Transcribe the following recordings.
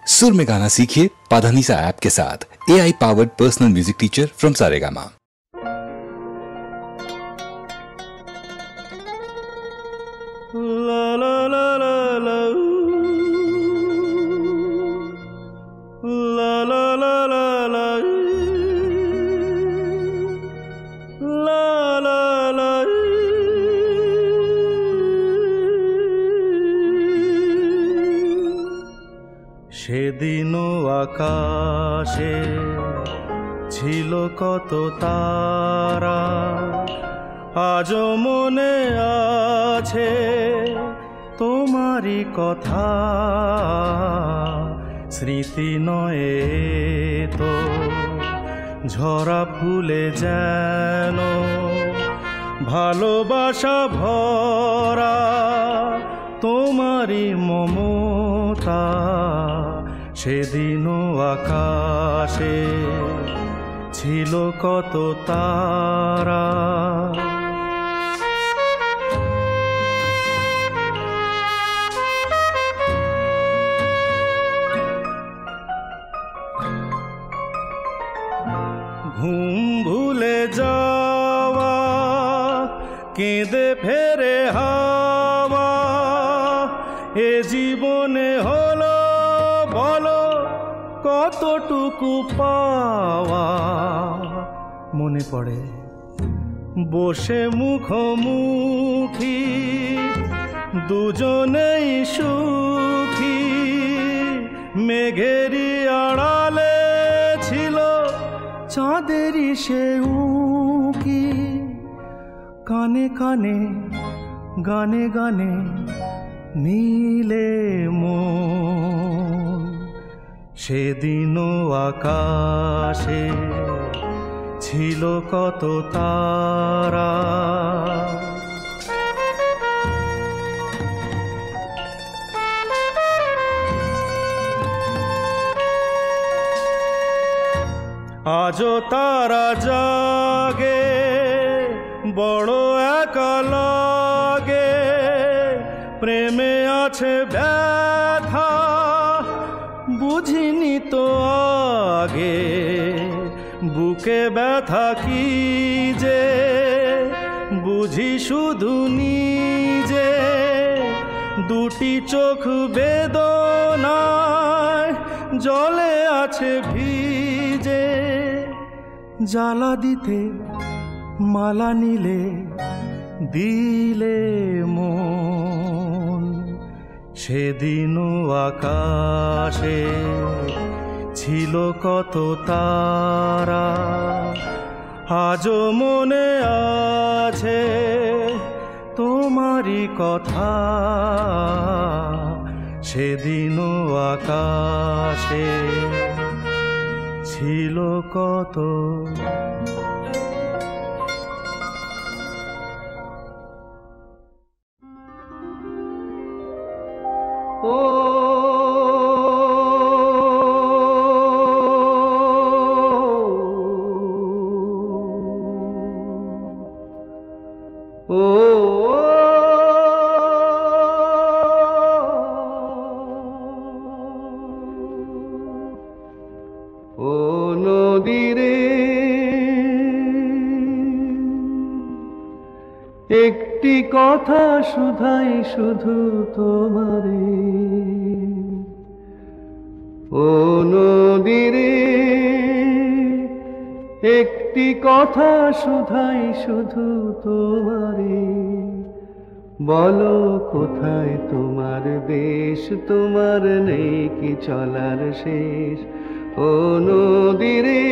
सुर में गाना सीखिए पाधानीसा ऐप के साथ। AI powered personal music teacher from Saregama. সেদিনও আকাশে ছিল কত তারা, আজও মনে আছে তোমারই কথা। স্মৃতি নয় তো ঝরা ফুলে যেন ভালোবাসা ভরা তোমারই মমতা। সেদিনও আকাশে ছিল কত তারা। ঘুম ভুলে যাওয়া কেঁদে ফেরে হাওয়া, এ জীবনে হলো বলো কতটুকু পাওয়া। মনে পড়ে বসে মুখোমুখি দুজনেই সুখী, মেঘেরই আড়ালে ছিল চাঁদেরই সে উঁকি। কানে কানে গানে গানে নীলে মন। সেদিনও আকাশে ছিল কত তারা। আজও তারা জাগে বড় একা লাগে, প্রেমে আছে ব্যথা বুঝিনি তো আগে। বুকে ব্যথা কি যে বুঝি শুধু নিজে, দুটি চোখ বেদনায় জলে আছে ভিজে। জ্বালা দিতে মালা নিলে দিলে মন। সেদিনও আকাশে ছিল কত তারা, আজও মনে আছে তোমারই কথা। সেদিনও আকাশে ছিল কত। ও নদীরে একটি কথা শুধাই শুধু তোমারে। ও নদীরে একটি কথা শুধাই শুধু তোমারে। বলো কোথায় তোমার দেশ, তোমার নেই কি চলার শেষ। ও নদীরে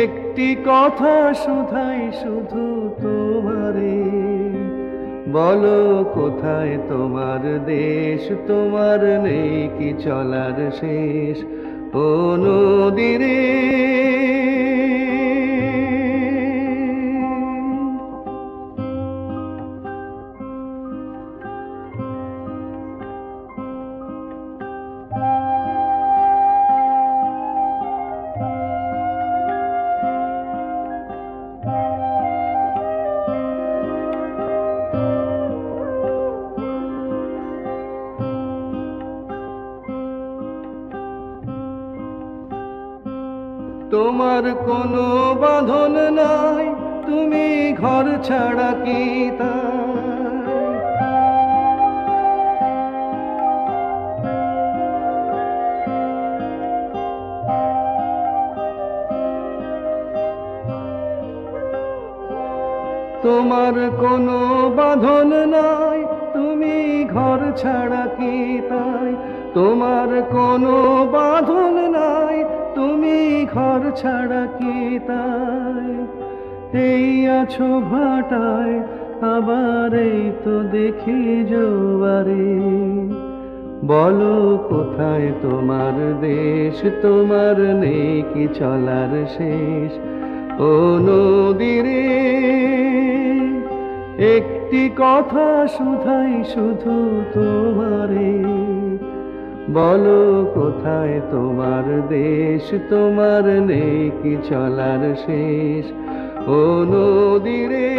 একটি কথা শুধাই শুধু তোমারে। বলো কোথায় তোমার দেশ, তোমার নেই কি চলার শেষ। ও নদীরে তোমার কোনো বাঁধন নাই, তুমি ঘর ছাড়া কি তাই? তোমার কোনো বাঁধন নাই, তুমি ঘর ছাড়া কি তাই? তোমার কোনো বাঁধন নাই, তুমি ঘর ছাড়া কি তাই? এই আছো ভাটায়, আবার এই তো দেখি জোয়ারে। বলো কোথায় তোমার দেশ, তোমার নেই কি চলার শেষ? ও নদীরে একটি কথা শুধাই শুধু তোমারে, বলো কোথায় তোমার দেশ, তোমার নেই কি চলার শেষ? ও নদীরে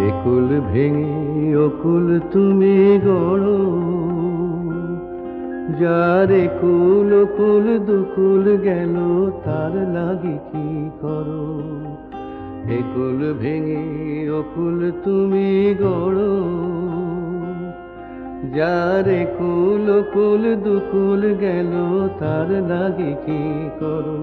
একুল ভেঙে অকুল তুমি গড়ো, যার একুল অকুল দুকুল গেল তার লাগি কি করো? একুল ভেঙে অকুল তুমি গড়ো, যার একুল অকুল দুকুল গেল তার লাগি কি করো?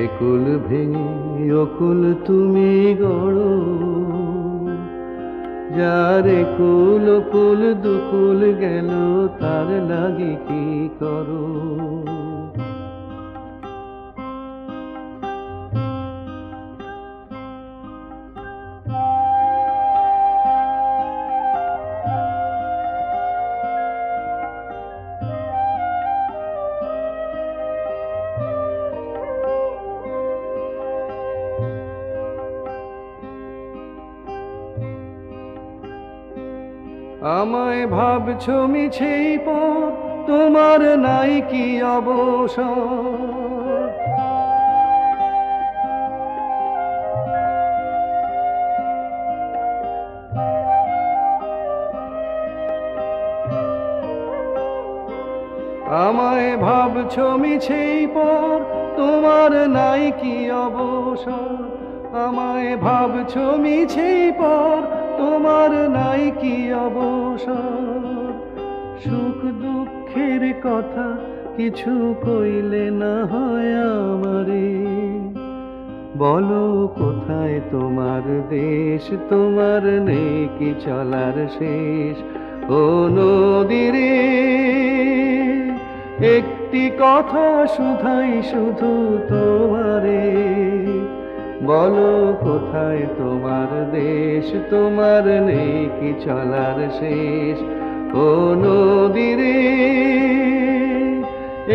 একুল ভেঙে অকুল তুমি গড়ো, যার একুল অকুল দুকুল গেল তার লাগি কি করো? আমায় ভাবছো মিছেই পর, তোমার নাই কি অবসর? আমায় ভাবছো মিছেই পর, তোমার নাই কি অবসর? আমায় ভাবছো মিছেই পর, তোমার নাই কি অবসর? সুখ দুঃখের কথা কিছু কইলে না হয় আমারে, বলো কোথায় তোমার দেশ, তোমার নেই কি চলার শেষ? ও নদীরে একটি কথা শুধাই শুধু তোমারে, বলো কোথায় তোমার দেশ, তোমার নেই কি চলার শেষ? ও নদীরে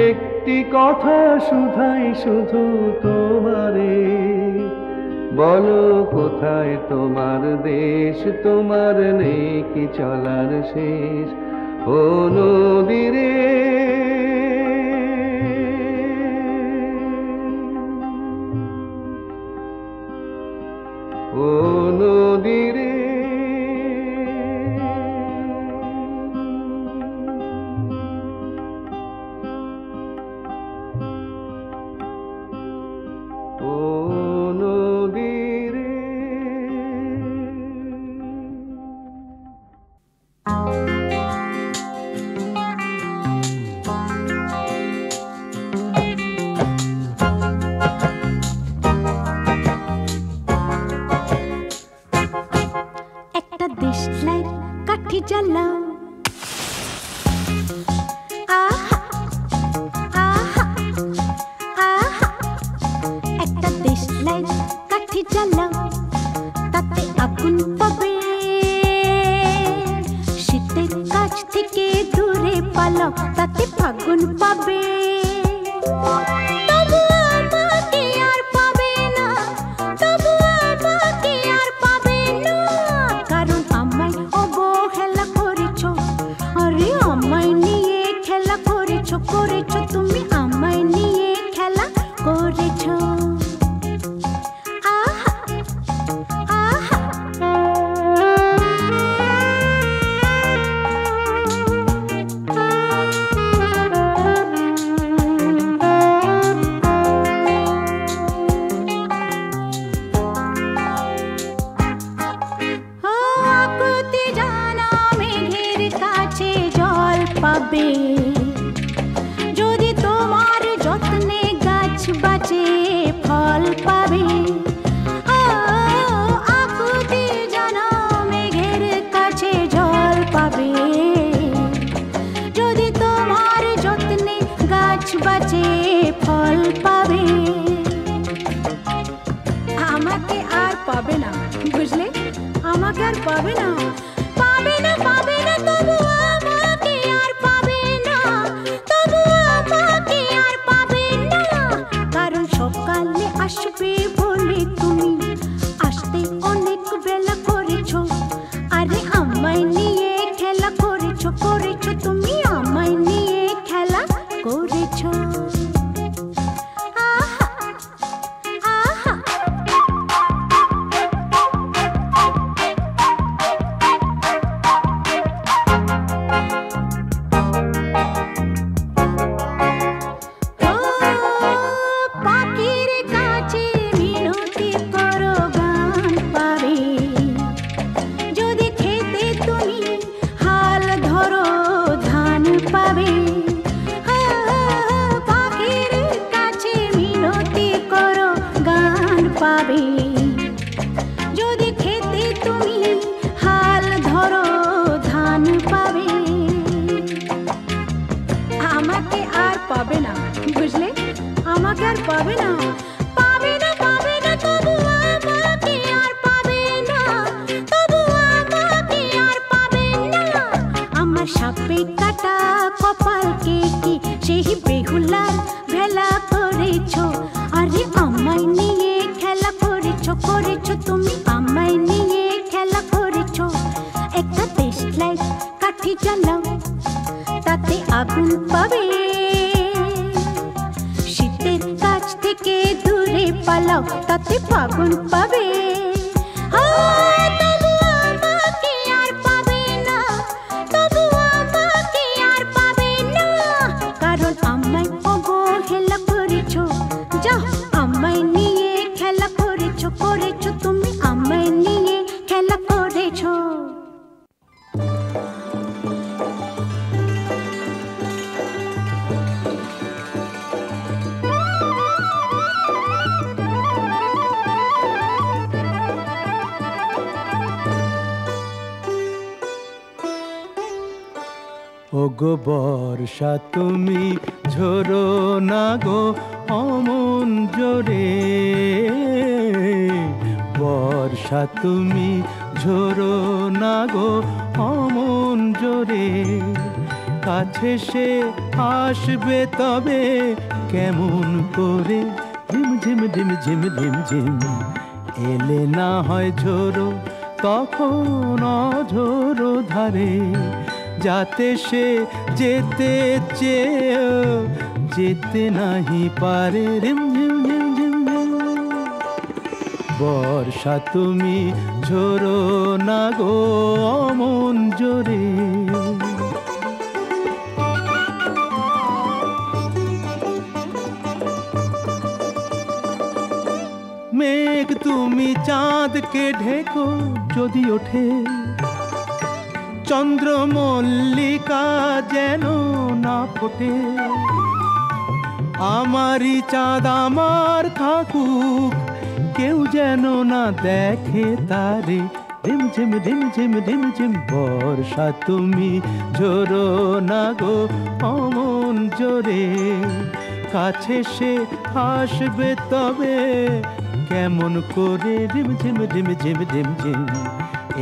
একটি কথা শুধাই শুধু তোমারে, বলো কোথায় তোমার দেশ, তোমার নেই কি চলার শেষ? ও নদীরে ও নদীরে ও নদীরে কাঠি জ্বালাও, আহা আহা আহা, একটা দেশলাই কাঠি জ্বালাও, তাতে আগুন পাবে, শীতের কাজ পাও তাতে ফাগুন পাবে তবু আমাকে আর পাবে না তবু আমাকে আর পাবে না কারণ আমায় অবহেলা করেছ আরে আমায় নিয়ে খেলা করেছ করেছ তুমি আমায় নিয়ে খেলা করেছ আহা আহা আকুতি জানা মেঘের কাছে জল পাবে যদি তোমার যত্নে গাছ বাঁচে ফল পাবে আকুতি জানা মেঘের কাছে জল পাবে যদি তোমার যত্নে গাছ বাঁচে ফল পাবে আমাকে আর পাবে না বুঝলে আমাকে আর পাবে না পাবে না পাবে না তবু আমাকে আর পাবে না তবু আমাকে আর পাবে না কারণ সকালে আসবে বলে তুমি আসতে অনেক বেলা করেছ আরে আমায় নিয়ে খেলা করেছ করেছ তুমি আমায় নিয়ে খেলা করেছ আহা আহা পাখির কাছে মিনতি করো গান পাবে যদি খেতে তুমি হাল ধরো ধান পাবে পাখির কাছে মিনতি করো গান পাবে যদি খেতে তুমি হাল ধরো ধান পাবে আমাকে আর পাবে না বুঝলে আমাকে আর পাবে না পাবে না পাবে না তবু আমাকে আর পাবে না তবু আমাকে আর পাবে না আমার সাপে কাটা কপালকে কি সেই বেহুলার ভেলা করেছ আরে আমায় নিয়ে খেলা করেছ করেছ তুমি আমায় নিয়ে খেলা করেছ একটা দেশ লাইট কাঠি জ্বালাও তাতে আগুন পাবে শীতের কাছ থেকে দূরে পালাও তাতে ফাগুন পাবে তবু আমাকে আর পাবে না তবু আমাকে আর পাবে না কারণ আমায় অবহেলা করেছ যাও আমায় নিয়ে খেলা করেছ করেছ তুমি আমায় নিয়ে খেলা করেছ ওগো বর্ষা তুমি ঝরো না গো অমন জোরে বর্ষা তুমি ঝরো না গো অমন জোরে কাছে সে আসবে তবে কেমন করে ঝিম ঝিম ঝিম ঝিম ঝিম ঝিম এলে না হয় ঝোরো তখন অঝোরো ধারে যাতে সে যেতে চেয়েও যেতে নাহি পারে রিম ঝিম ঝিম ঝিম ঝিম বর্ষা তুমি ঝোরো না গো অমন জোরে মেঘ তুমি চাঁদকে ঢেকো যদি ওঠে চন্দ্রমল্লিকা যেন না ফোটে আমারই চাঁদ আমার থাকুক কেউ যেন না দেখে তারে ঝিম ঝিম ঝিম ঝিম ঝিম ঝিম বর্ষা তুমি ঝোরো না গো অমন জোরে কাছে সে আসবে তবে কেমন করে ঝিম ঝিম ঝিম ঝিম ঝিম ঝিম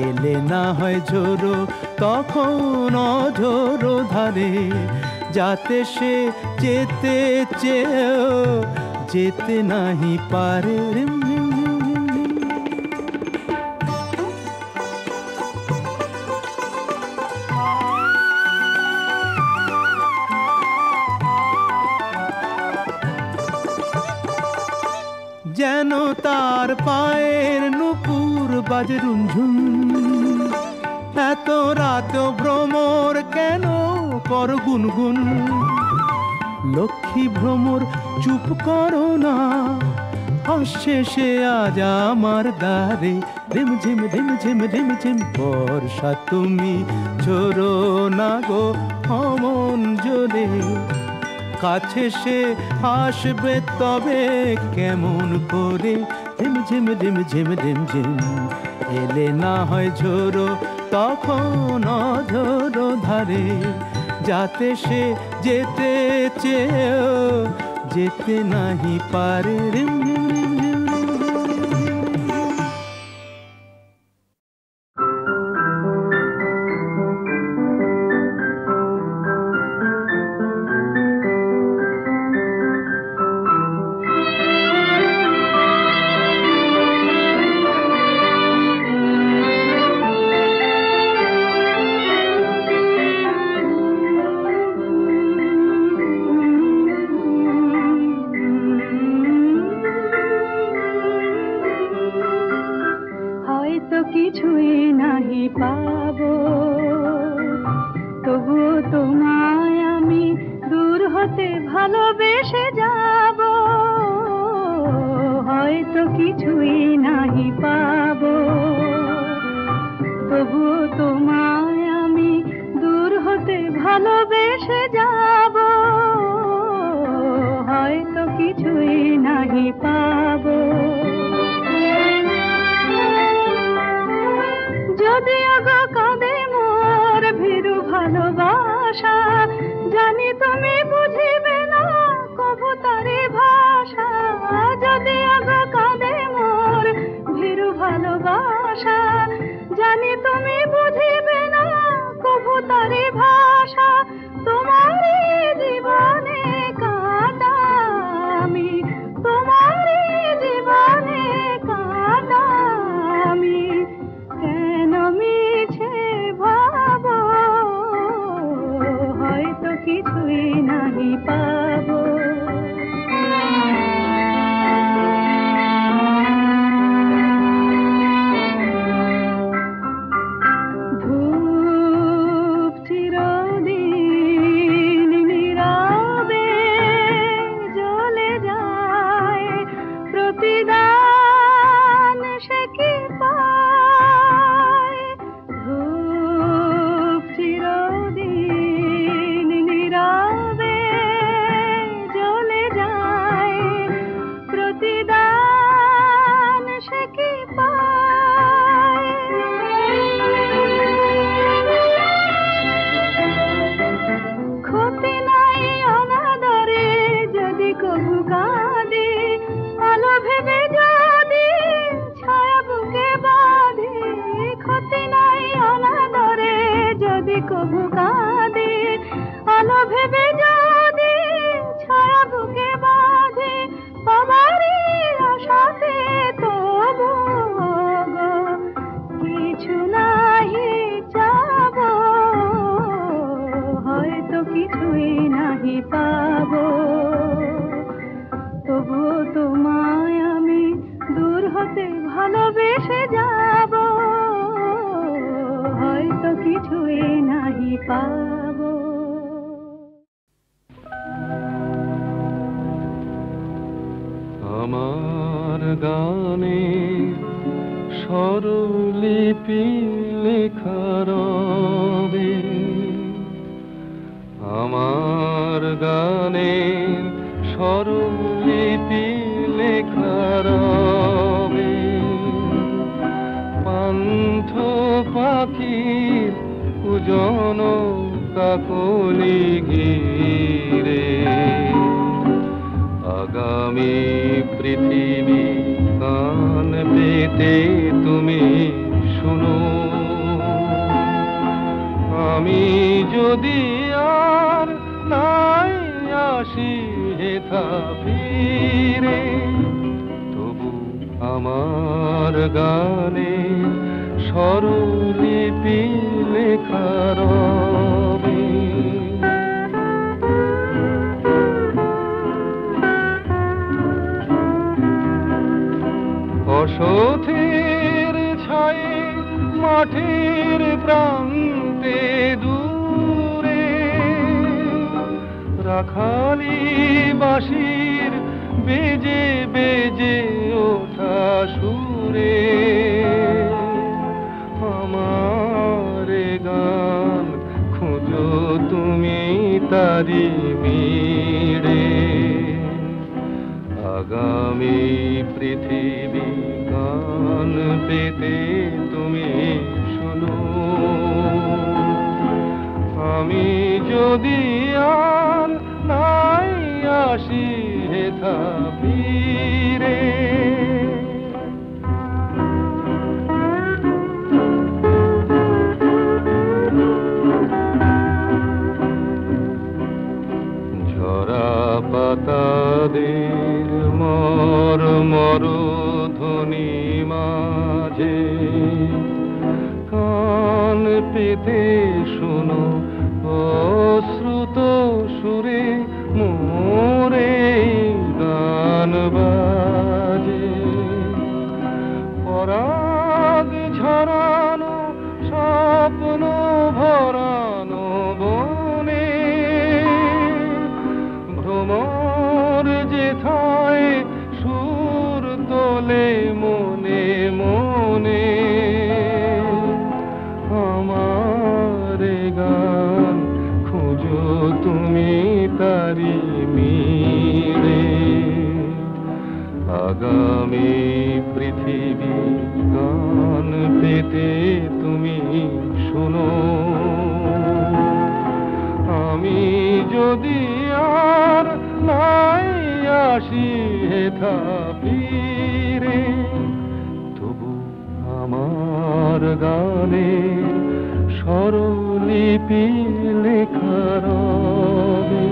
এলে না হয় ঝোরো তখন অঝোরো ধারে যাতে সে যেতে চেয়েও যেতে নাহি পারে। রিম ঝিম ঝিম ঝিম ঝিম। যেন তার পায়ের নুপুর বাজে রুনঝুন, এত রাত ভ্রমর কেন কর গুনগুন। লক্ষ্মী ভ্রমর চুপ করো না, আসছে সে আজ আমার দ্বারে। রিম ঝিম রিম ঝিম রিম ঝিম বর্ষা তুমি ঝরো না গো অমন জোরে। কাছে সে আসবে তবে কেমন করে। রিম ঝিম রিম ঝিম রিম ঝিম এলে না হয় ঝোরো তখন অঝোরো ধারে। যাতে সে যেতে চেয়েও যেতে নাহি পারে। রিম ঝিম রিম ঝিম রিম ঝিম। হয়তো কিছুই নাহি পাবো, তবুও তোমায় আমি দূর হতে ভালোবেসে যাব। হয়তো কিছুই নাহি পাবো, তবুও তোমায় আমি দূর হতে ভালোবেসে যাব। হয়তো কিছুই নাহি পাবো। যদি আগো কাঁদে মোর ভীরু ভালোবাসা, জানি তুমি বুঝিবে না কবু তারি ভাষা। যদি আগো কাঁদে মোর ভীরু ভালোবাসা, জানি তুমি বুঝিবে না কবু তারি ভাষা। তোমারই জীবনে কাঁদা আমি, তোমারই জীবনে কাঁদা আমি। কেন মিছে ভাবো, হয়তো কিছুই নাহি পাবো। ধূপ চিরদিন নীরবে জ্বলে যায়, প্রতিদান সে কি পায়। ধূপ চিরদিন নীরবে জ্বলে যায়, প্রতিদান সে কি পায়। ক্ষতি নাই অনাদরে যদি কবু কাঁদে, আলো ভেবে যদি ছায়া বুকে বাঁধে। ক্ষতি নাই অনাদরে যদি কবু কাঁদে, আলো ভেবে যদি ছায়া বুকে বাঁধে। পাবারই আশাতে তবু গো কিছু নাহি চাবো, হয়তো কিছুই নাহি পাবো। তবুও তোমায় আমি দূর হতে ভালোবেসে যাব। হয়তো কিছুই নাহি পাবো। আমার গানে স্বরলিপি লেখা রবে, আমার গানে স্বরলিপি লেখা রবে। পান্থ পাখির কুজন কাকলি ঘিরে, আগামী পৃথিবী কান পেতে তুমি শুনো। আমি যদি আর না মুসাফিরে, তবু আমার গানে স্বরলিপি লেখা রবে। অসথের ছায়ে মাঠের প্রান্তে দূরে, রাখালি বাঁশির বেজে বেজে ওঠা সুরে আমার গান খুঁজো তুমি তারি মিড়ে। আগামী পৃথিবী গান পেতে তুমি শোনো, আমি যদি আর নাই আসি হেথা ফিরে। ঝরা পাতাদের মর মর ধ্বনি মাঝে কান পেতে শোনো অশ্রুত সুরে মোরে গান বাজে। পরাগ ঝরানো স্বপ্ন ভরানো বনে, ভ্রমর যেথায় সুর তোলে মনে মনে, আমার গান খুঁজো তুমি তারি মিড়ে। আগামী পৃথিবী গান পেতে তুমি শোনো, আমি যদি আর নাই আসি হেথা ফিরে, তবু আমার গানে স্বরলিপি লেখা রবে।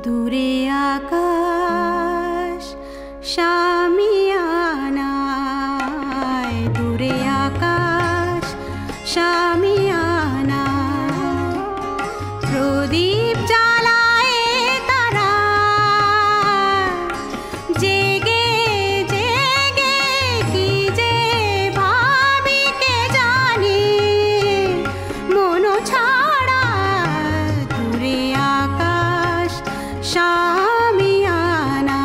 দূরে আকাশ শামিয়ানায়, দূরে আকাশ শামিয়ানায়, প্রদীপ জ্বালায় তারা জেগে জেগে কি যে ভাবি কে জানে মন ছাড়া। দূরে আকাশ শামিয়ানা,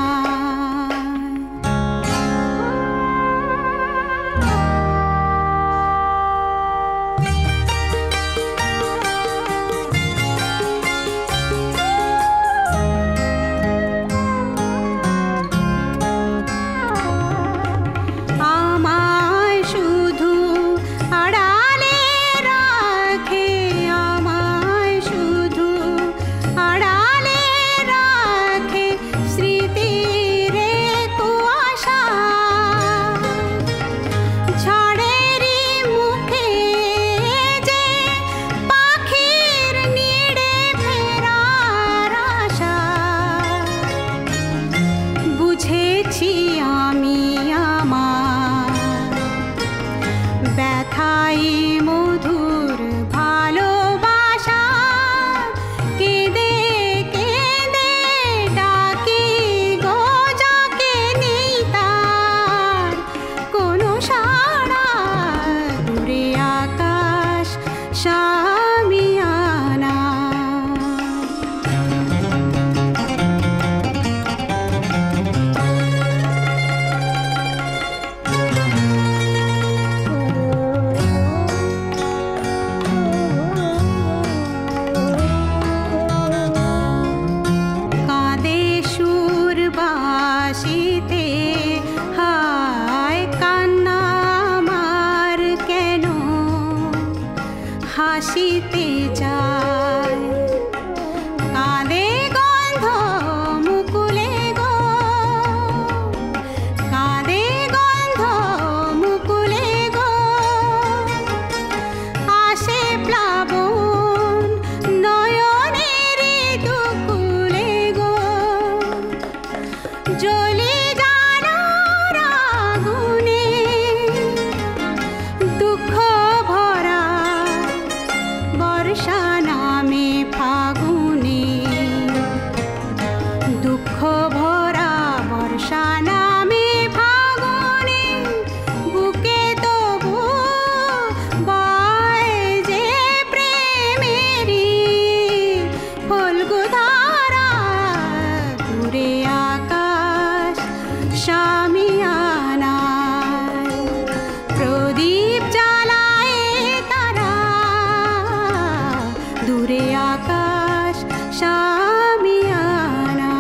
আকাশ শামিয়ানা।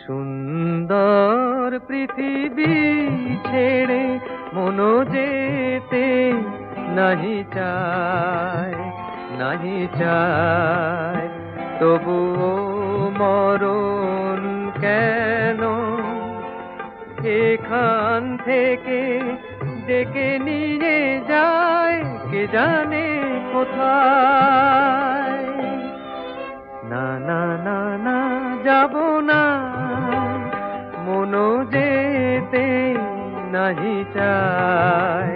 সুন্দর পৃথিবী ছেড়ে মনো যেতে নাহি চায়, নাহি চায়, তবুও মরণ কেন এখান থেকে ডেকে নিয়ে যায় কে জানে কোথায়। না না না না যাব না, মনো যেতে নাহি চায়,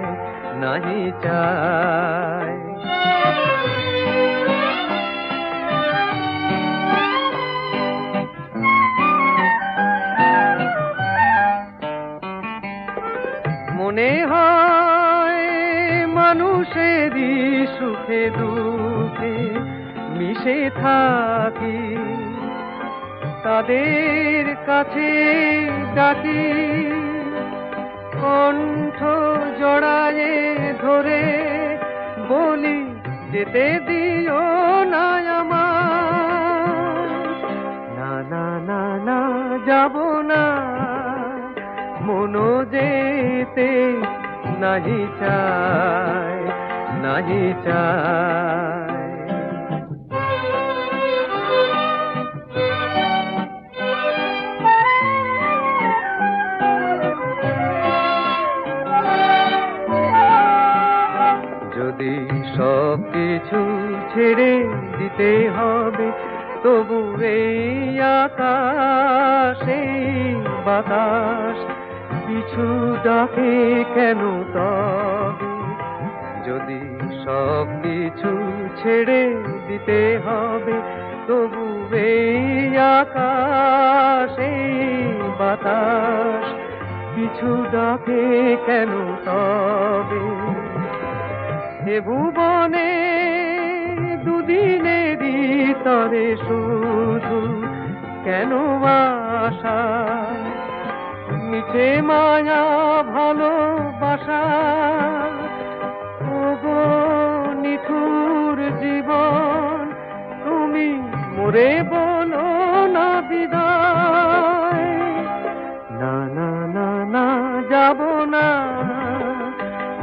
নাহি চায়। মনে হয় মানুষেরই সুখে দুঃখে মিশে থাকি, তাদের কাছে ডাকি, কণ্ঠ জড়ায়ে ধরে বলি যেতে দিও না আমার। না না না না যাব না, মনো যেতে নাহি চায়, নাহি চায়। যদি সব কিছু ছেড়ে দিতে হবে, তবু এই আকাশ এই বাতাস পিছু ডাকে কেন তবে? যদি সব কিছু ছেড়ে দিতে হবে, তবু এই আকাশ এই বাতাস পিছু ডাকে কেন তবে? হে ভুবনে দুদিনেরই তরে শুধু কেন আশা, মিছে মায়া ভালোবাসা, ওগো নিঠুর জীবন তুমি মোরে বলো না বিদায়। না না না না যাব না,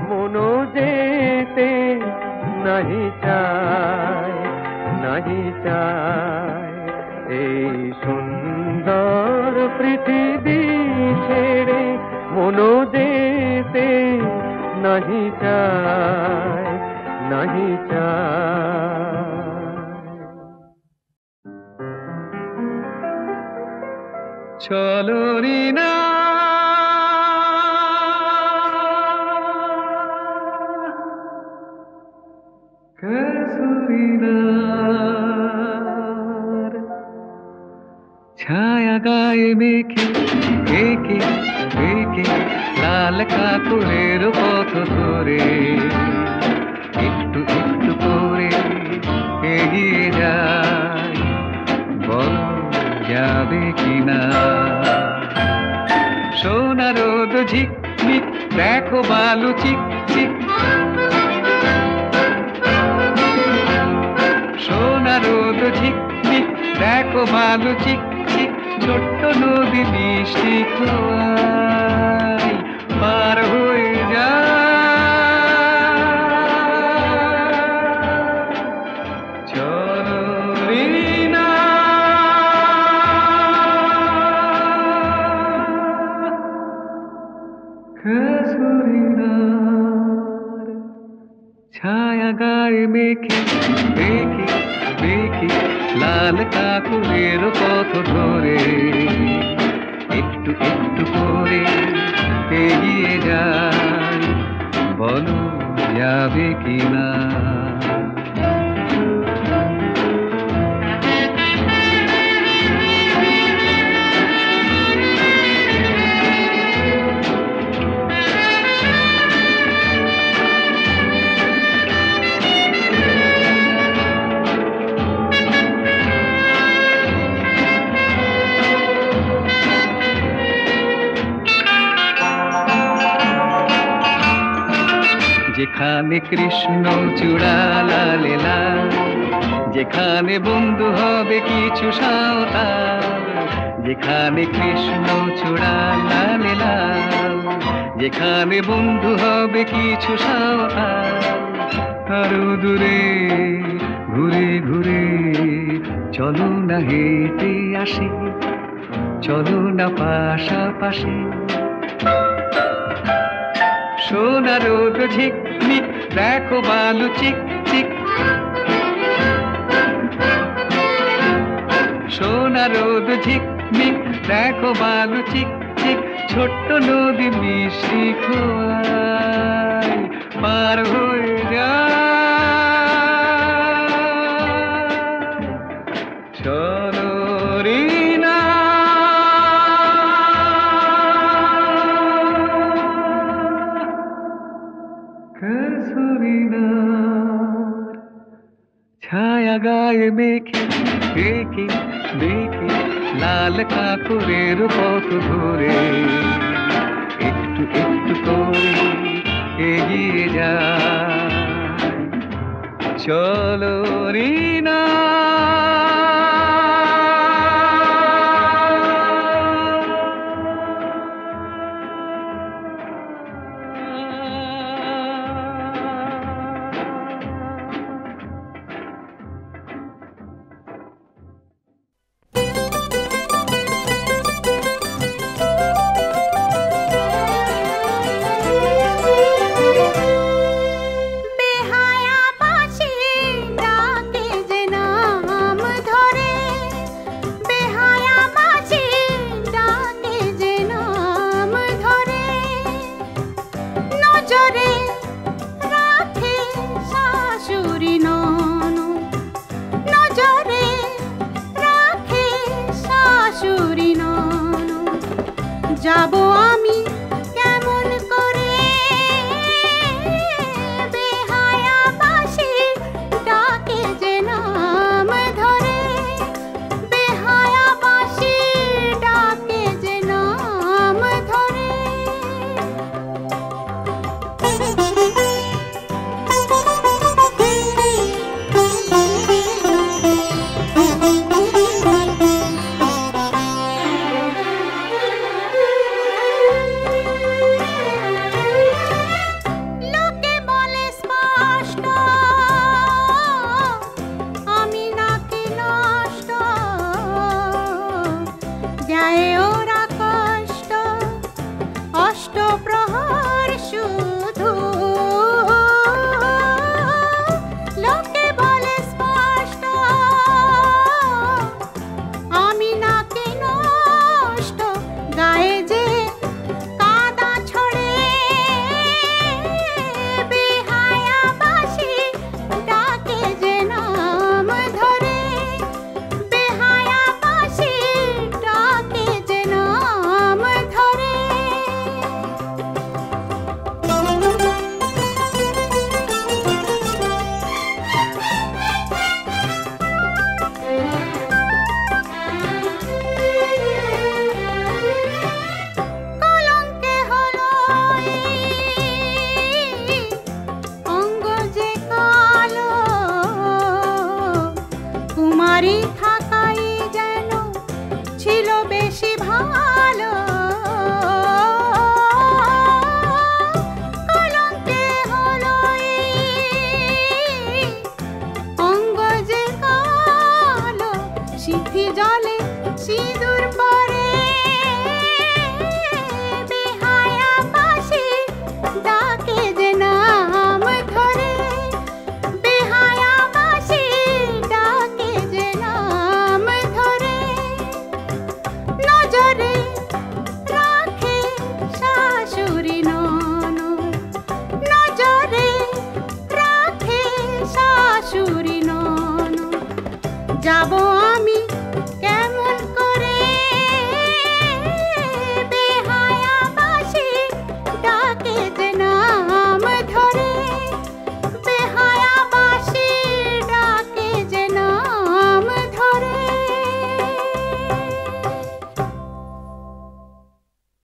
মনো যেতে নাহি চায়, নাহি চায়। এই সুন্দর পৃথিবী ছেড়ে মনো যেতে নাহি চায়, নাহি চায়। চলো রিনা कसुरीनार ছায়া গায়ে মেখে একে একে লাল কাপড়ের পথ ধরে একটু একটু করে এগিয়ে যায়, বল যাবে কিনা? সোনা রোদ ঝিকমিক দেখো বালু চিক চিক, সোনা রোদ ঝিকমিক দেখো বালু চিক চিক, ছোট্ট নদী মিষ্টি খোয়াই পার হয়ে যায়। চলো রিনা कसुरीनाর ছায়া গায়ে মেখে দেখি দেখি লাল কাপড়ের পথ ধরে একটু একটু করে এগিয়ে যায়, বলো যাবে কিনা? যেখানে কৃষ্ণ চূড়া লালে লাল, যেখানে বন্ধু হবে কিছু সাঁওতাল, যেখানে কৃষ্ণ চূড়া লালে লাল, যেখানে বন্ধু হবে কিছু সাঁওতাল। আরো দূরে ঘুরে ঘুরে চলো না হেঁটে আসি, চলো না পাশাপাশি। সোনা রোদ ঝিকমিক দেখো বালু চিক চিক, সোনা রোদ ঝিকমিক দেখো বালু চিক চিক। ছোট্ট নদী মিষ্টি খোয়াই পার হয়ে যায়, চলো রিনা। कसुरीनार ছায়া গায়ে মেখে দেখি দেখি লাল কাপড়ের পথ ধরে একটু একটু করে এগিয়ে যায়, চলো রিনা। যাবো আমি